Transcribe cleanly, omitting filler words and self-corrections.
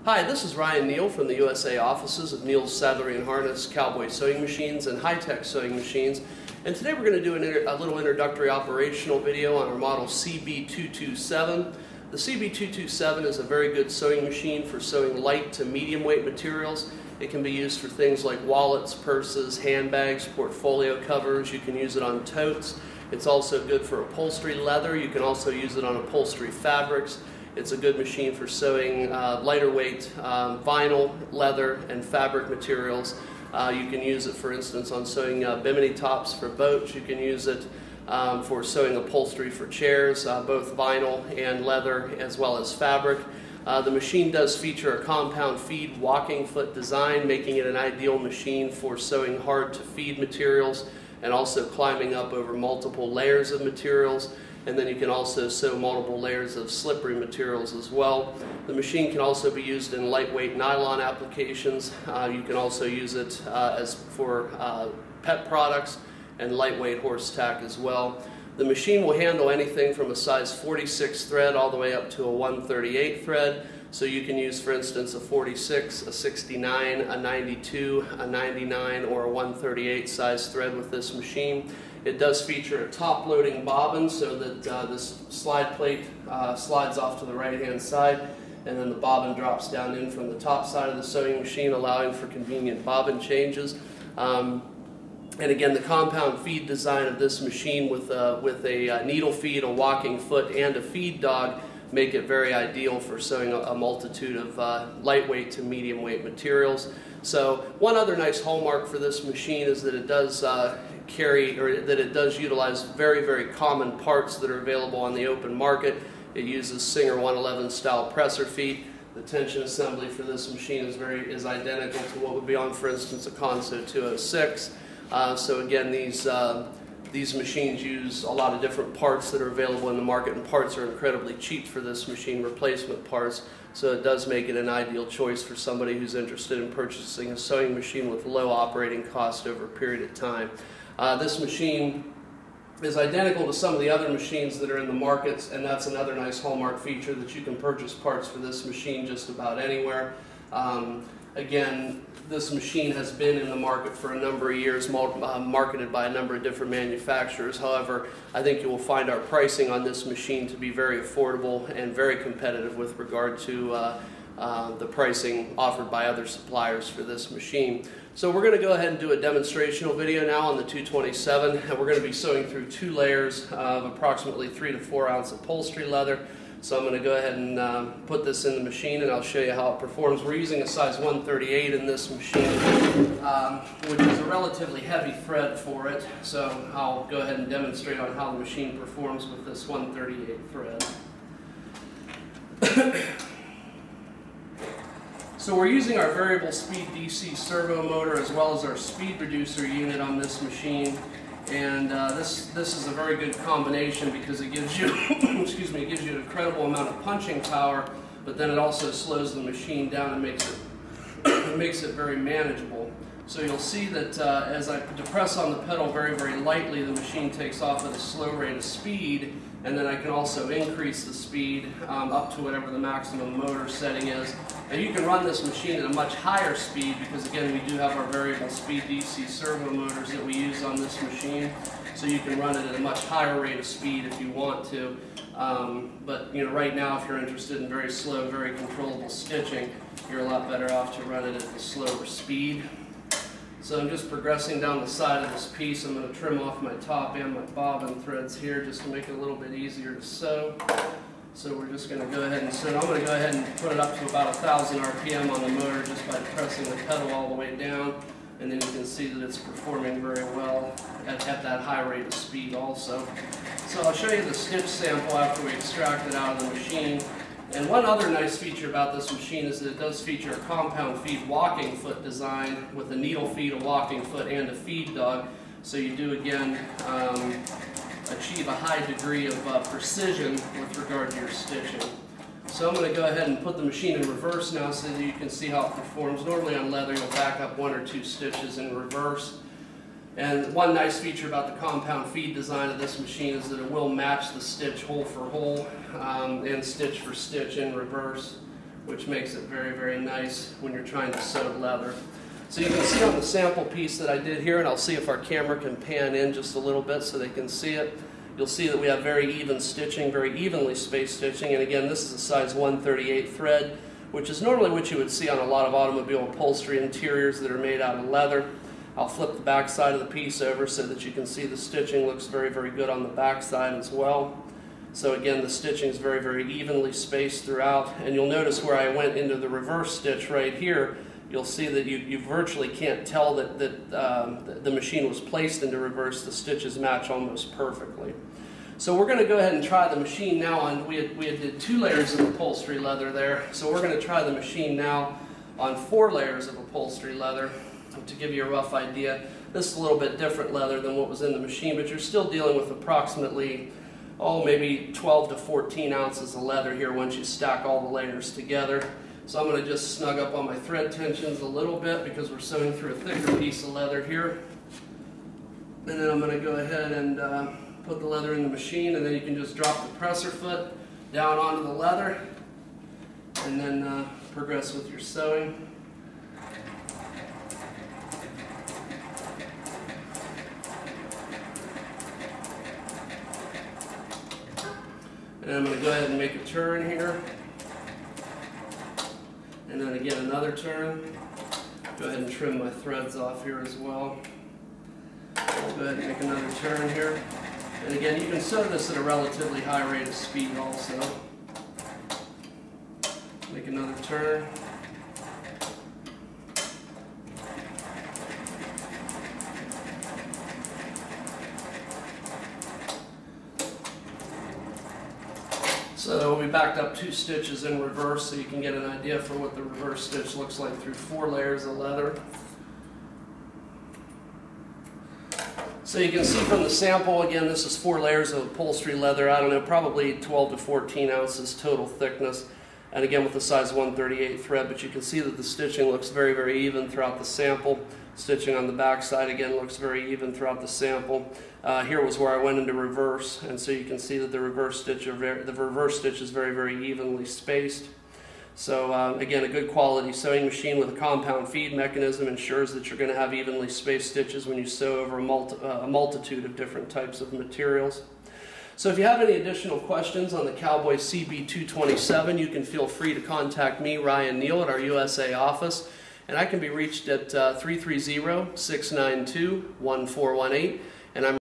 Hi, this is Ryan Neal from the USA offices of Neal's Saddlery and Harness, COWBOY sewing machines, and high-tech sewing machines. And today we're going to do a little introductory operational video on our model CB227. The CB227 is a very good sewing machine for sewing light to medium weight materials. It can be used for things like wallets, purses, handbags, portfolio covers. You can use it on totes. It's also good for upholstery leather. You can also use it on upholstery fabrics. It's a good machine for sewing lighter weight vinyl, leather, and fabric materials. You can use it, for instance, on sewing bimini tops for boats. You can use it for sewing upholstery for chairs, both vinyl and leather, as well as fabric. The machine does feature a compound feed walking foot design, making it an ideal machine for sewing hard to feed materials and also climbing up over multiple layers of materials. And then you can also sew multiple layers of slippery materials as well. The machine can also be used in lightweight nylon applications. You can also use it for pet products and lightweight horse tack as well. The machine will handle anything from a size 46 thread all the way up to a 138 thread. So you can use, for instance, a 46, a 69, a 92, a 99, or a 138 size thread with this machine. It does feature a top-loading bobbin so that this slide plate slides off to the right-hand side, and then the bobbin drops down in from the top side of the sewing machine, allowing for convenient bobbin changes. And again, the compound feed design of this machine with a needle feed, a walking foot, and a feed dog make it very ideal for sewing a multitude of lightweight to medium weight materials. So one other nice hallmark for this machine is that it does utilize very, very common parts that are available on the open market. It uses Singer 111 style presser feet. The tension assembly for this machine is identical to what would be on, for instance, a Consew 206. So again, these machines use a lot of different parts that are available in the market, and parts are incredibly cheap for this machine, replacement parts. So it does make it an ideal choice for somebody who's interested in purchasing a sewing machine with low operating cost over a period of time. This machine is identical to some of the other machines that are in the markets, and that's another nice hallmark feature, that you can purchase parts for this machine just about anywhere. Again, this machine has been in the market for a number of years, marketed by a number of different manufacturers. However, I think you will find our pricing on this machine to be very affordable and very competitive with regard to the pricing offered by other suppliers for this machine. So we're going to go ahead and do a demonstrational video now on the 227, and we're going to be sewing through 2 layers of approximately 3 to 4 ounce upholstery leather. So I'm going to go ahead and put this in the machine, and I'll show you how it performs. We're using a size 138 in this machine, which is a relatively heavy thread for it. So I'll go ahead and demonstrate on how the machine performs with this 138 thread. So we're using our variable speed DC servo motor as well as our speed reducer unit on this machine. And this is a very good combination because it gives you, excuse me, it gives you an incredible amount of punching power, but then it also slows the machine down and makes it very manageable. So you'll see that as I depress on the pedal very, very lightly, the machine takes off at a slow rate of speed, and then I can also increase the speed up to whatever the maximum motor setting is. And you can run this machine at a much higher speed because, again, we do have our variable speed DC servo motors that we use on this machine. So you can run it at a much higher rate of speed if you want to. But right now, if you're interested in very slow, very controllable stitching, you're a lot better off to run it at the slower speed. So I'm just progressing down the side of this piece. I'm going to trim off my top and my bobbin threads here just to make it a little bit easier to sew. So we're just going to go ahead and sew. I'm going to go ahead and put it up to about 1,000 RPM on the motor just by pressing the pedal all the way down. And then you can see that it's performing very well at that high rate of speed also. So I'll show you the stitch sample after we extract it out of the machine. And one other nice feature about this machine is that it does feature a compound feed walking foot design with a needle feed, a walking foot, and a feed dog. So you do, again, achieve a high degree of precision with regard to your stitching. So I'm going to go ahead and put the machine in reverse now so that you can see how it performs. Normally on leather you'll back up 1 or 2 stitches in reverse. And one nice feature about the compound feed design of this machine is that it will match the stitch hole for hole and stitch for stitch in reverse. which makes it very, very nice when you're trying to sew leather. So you can see on the sample piece that I did here, and I'll see if our camera can pan in just a little bit so they can see it. You'll see that we have very even stitching, very evenly spaced stitching, and again, this is a size 138 thread, which is normally what you would see on a lot of automobile upholstery interiors that are made out of leather. I'll flip the back side of the piece over so that you can see the stitching looks very, very good on the back side as well. So again, the stitching is very, very evenly spaced throughout, and you'll notice where I went into the reverse stitch right here, you'll see that you virtually can't tell that the machine was placed into reverse. The stitches match almost perfectly. So we're going to go ahead and try the machine now on, we had did 2 layers of upholstery leather there, so we're going to try the machine now on 4 layers of upholstery leather. To give you a rough idea, this is a little bit different leather than what was in the machine, but you're still dealing with approximately, maybe 12 to 14 ounces of leather here once you stack all the layers together. So I'm going to just snug up on my thread tensions a little bit because we're sewing through a thicker piece of leather here. And then I'm going to go ahead and put the leather in the machine, and then you can just drop the presser foot down onto the leather and then progress with your sewing. And I'm going to go ahead and make a turn here. And then again another turn. Go ahead and trim my threads off here as well. I'll go ahead and make another turn here. And again, you can sew this at a relatively high rate of speed also. Make another turn. So we backed up 2 stitches in reverse so you can get an idea for what the reverse stitch looks like through 4 layers of leather. So you can see from the sample, again, this is 4 layers of upholstery leather, I don't know, probably 12 to 14 ounces total thickness, and again with the size 138 thread, but you can see that the stitching looks very, very even throughout the sample. Stitching on the back side again looks very even throughout the sample. Here was where I went into reverse, and so you can see that the reverse stitch is very, very evenly spaced. So again, a good quality sewing machine with a compound feed mechanism ensures that you're going to have evenly spaced stitches when you sew over a multitude of different types of materials. So if you have any additional questions on the COWBOY CB227, you can feel free to contact me, Ryan Neal, at our USA office, and I can be reached at 330-692-1418, and I'm